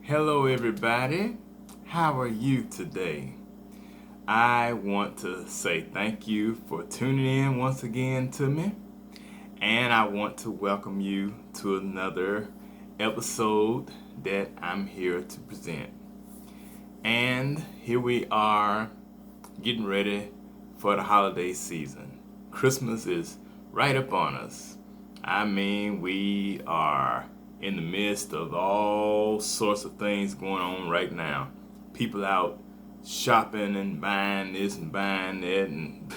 Hello, everybody. How are you today? I want to say thank you for tuning in once again to me, and I want to welcome you to another episode that I'm here to present. And here we are getting ready for the holiday season. Christmas is right up on us. I mean, we are in the midst of all sorts of things going on right now. People out shopping and buying this and buying that, and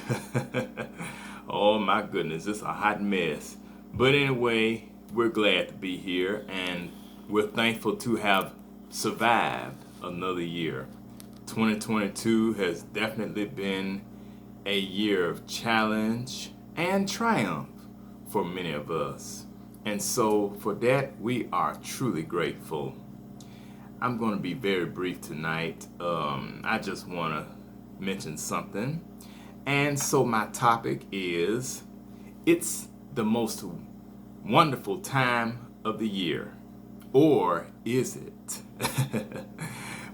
oh my goodness, it's a hot mess. But anyway, we're glad to be here, and we're thankful to have survived another year. 2022 has definitely been a year of challenge and triumph for many of us. And so, for that, we are truly grateful. I'm going to be very brief tonight. I just want to mention something. And so, my topic is it's the most wonderful time of the year. Or is it?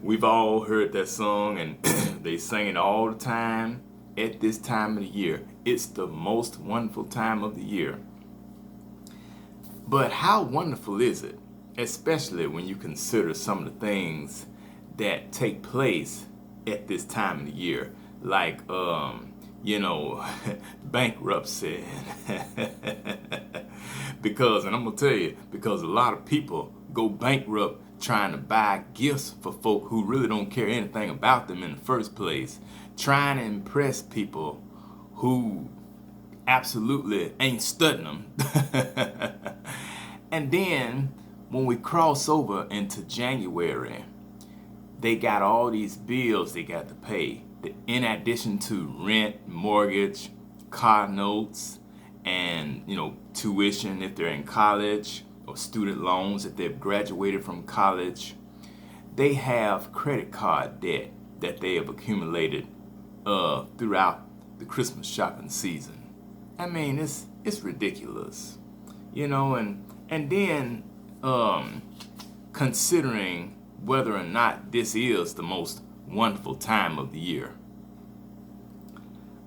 We've all heard that song and they sing it all the time at this time of the year. It's the most wonderful time of the year. But how wonderful is it? Especially when you consider some of the things that take place at this time of the year. Like, bankruptcy. Because, and I'm going to tell you, because a lot of people go bankrupt trying to buy gifts for folk who really don't care anything about them in the first place. Trying to impress people who absolutely ain't studying them. And then when we cross over into January, they got all these bills they got to pay. In addition to rent, mortgage, car notes, and tuition if they're in college, or student loans if they've graduated from college. They have credit card debt that they have accumulated throughout the Christmas shopping season. I mean, it's ridiculous, and then considering whether or not this is the most wonderful time of the year.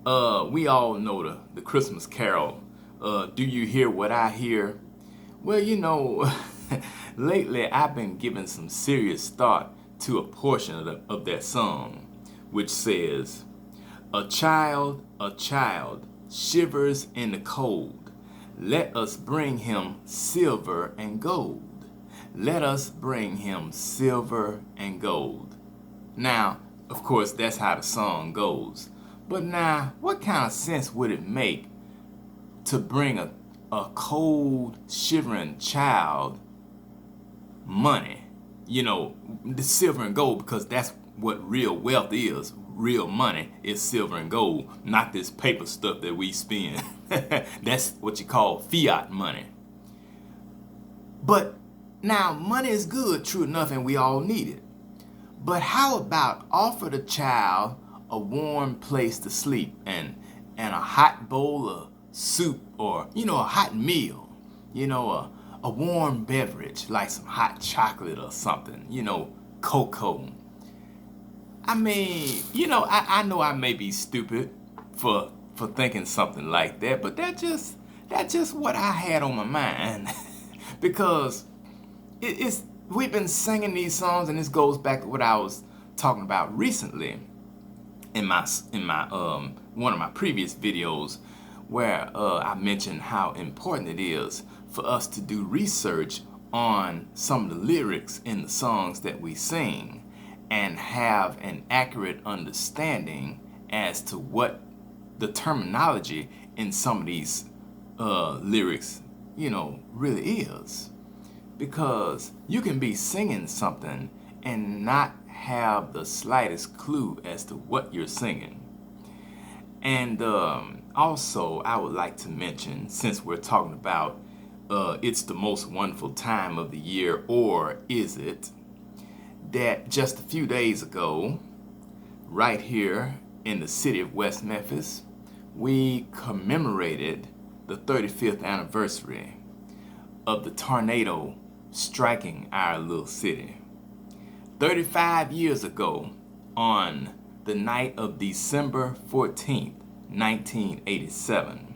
We all know the Christmas Carol. Do you hear what I hear? Well, lately I've been giving some serious thought to a portion of that song, which says, a child, shivers in the cold. Let us bring him silver and gold. Let us bring him silver and gold. Now, of course, that's how the song goes. But now, what kind of sense would it make to bring a cold, shivering child money? The silver and gold, because that's what real wealth is. Real money is silver and gold, not this paper stuff that we spend. That's what you call fiat money. But now, money is good, true enough, and we all need it. But how about offer the child a warm place to sleep and a hot bowl of soup, or a hot meal, a warm beverage like some hot chocolate or something, cocoa. I mean, I know I may be stupid for thinking something like that, but that's just what I had on my mind. Because we've been singing these songs, and this goes back to what I was talking about recently in my one of my previous videos, where I mentioned how important it is for us to do research on some of the lyrics in the songs that we sing and have an accurate understanding as to what the terminology in some of these lyrics, really is. Because you can be singing something and not have the slightest clue as to what you're singing. And also, I would like to mention, since we're talking about it's the most wonderful time of the year, or is it, that just a few days ago, right here in the city of West Memphis, we commemorated the 35th anniversary of the tornado striking our little city. 35 years ago, on the night of December 14th, 1987,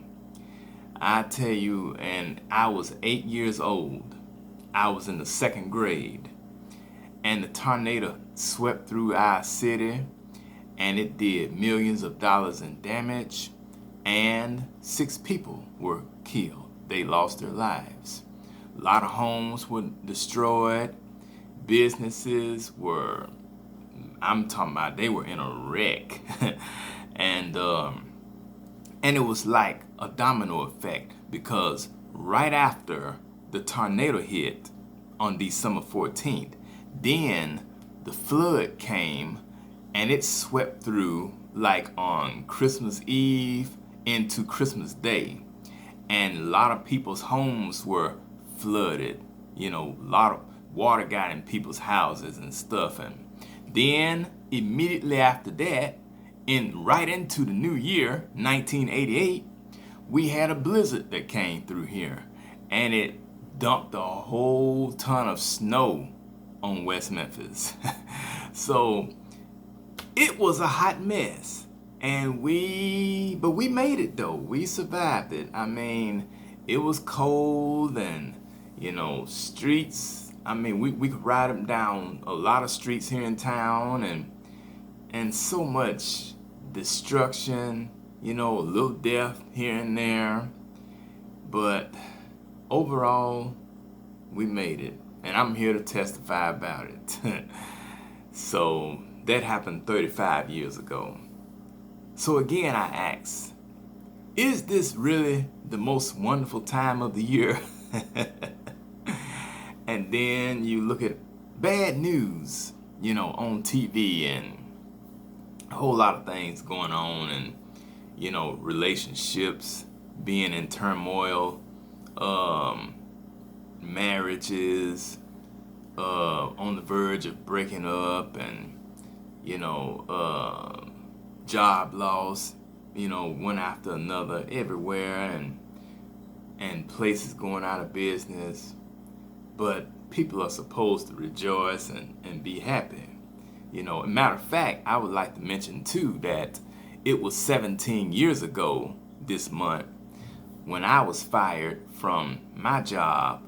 I tell you, and I was 8 years old. I was in the second grade, and the tornado swept through our city, and it did millions of dollars in damage, and 6 people were killed. They lost their lives. A lot of homes were destroyed. Businesses were, I'm talking about, they were in a wreck. and it was like a domino effect, because right after the tornado hit on December 14th, then the flood came, and it swept through like on Christmas Eve into Christmas Day. And a lot of people's homes were flooded. A lot of water got in people's houses and stuff. And then immediately after that, right into the new year, 1988, we had a blizzard that came through here, and it dumped a whole ton of snow on West Memphis. So it was a hot mess, and but we made it though. We survived it. I mean, it was cold, and streets. I mean, we could ride them down a lot of streets here in town, and so much destruction. A little death here and there, but overall, we made it, and I'm here to testify about it. So that happened 35 years ago. So again, I ask, is this really the most wonderful time of the year? And then you look at bad news, on TV, and a whole lot of things going on, and relationships being in turmoil, marriages on the verge of breaking up, and job loss, one after another everywhere, and places going out of business. But people are supposed to rejoice and be happy. A matter of fact, I would like to mention too that it was 17 years ago this month when I was fired from my job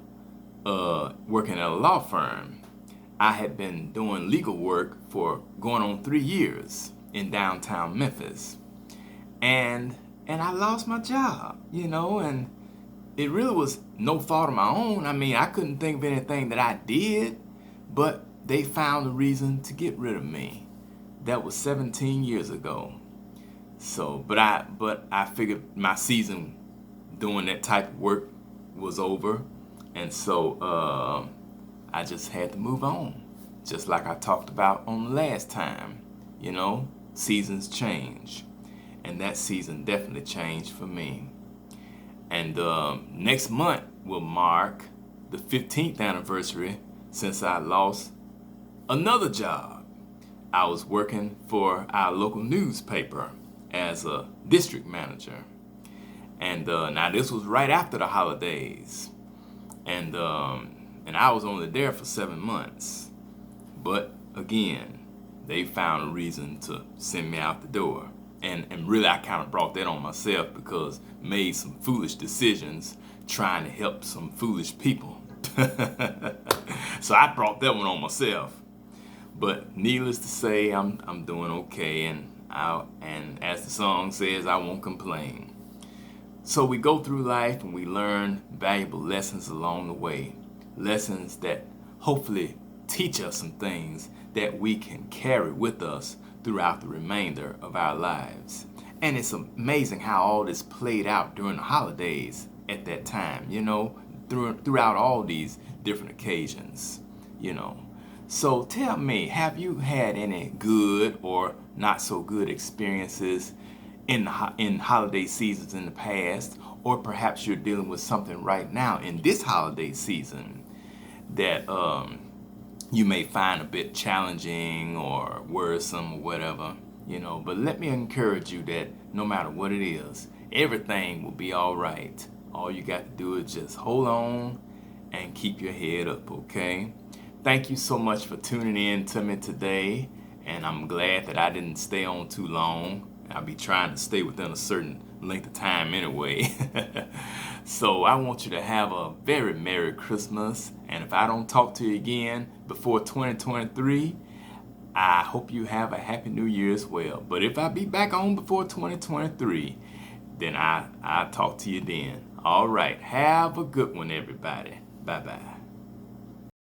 working at a law firm. I had been doing legal work for going on 3 years in downtown Memphis. And I lost my job, and it really was no fault of my own. I mean, I couldn't think of anything that I did, but they found a reason to get rid of me. That was 17 years ago. So, but I figured my season doing that type of work was over, and so I just had to move on. Just like I talked about on the last time, seasons change, and that season definitely changed for me. And next month will mark the 15th anniversary since I lost another job. I was working for our local newspaper as a district manager. And now this was right after the holidays. And I was only there for 7 months. But again, they found a reason to send me out the door. And really, I kind of brought that on myself, because made some foolish decisions trying to help some foolish people. So I brought that one on myself. But needless to say, I'm doing okay, and as the song says, I won't complain. So we go through life and we learn valuable lessons along the way. Lessons that hopefully teach us some things that we can carry with us throughout the remainder of our lives. And it's amazing how all this played out during the holidays at that time, throughout all these different occasions, So tell me, have you had any good or not so good experiences in holiday seasons in the past? Or perhaps you're dealing with something right now in this holiday season that you may find a bit challenging or worrisome or whatever, But let me encourage you that no matter what it is, everything will be all right. All you got to do is just hold on and keep your head up, okay? Thank you so much for tuning in to me today, and I'm glad that I didn't stay on too long. I'll be trying to stay within a certain length of time anyway. So I want you to have a very Merry Christmas, and if I don't talk to you again before 2023, I hope you have a Happy New Year as well. But if I be back on before 2023, then I'll talk to you then. All right, have a good one, everybody. Bye-bye.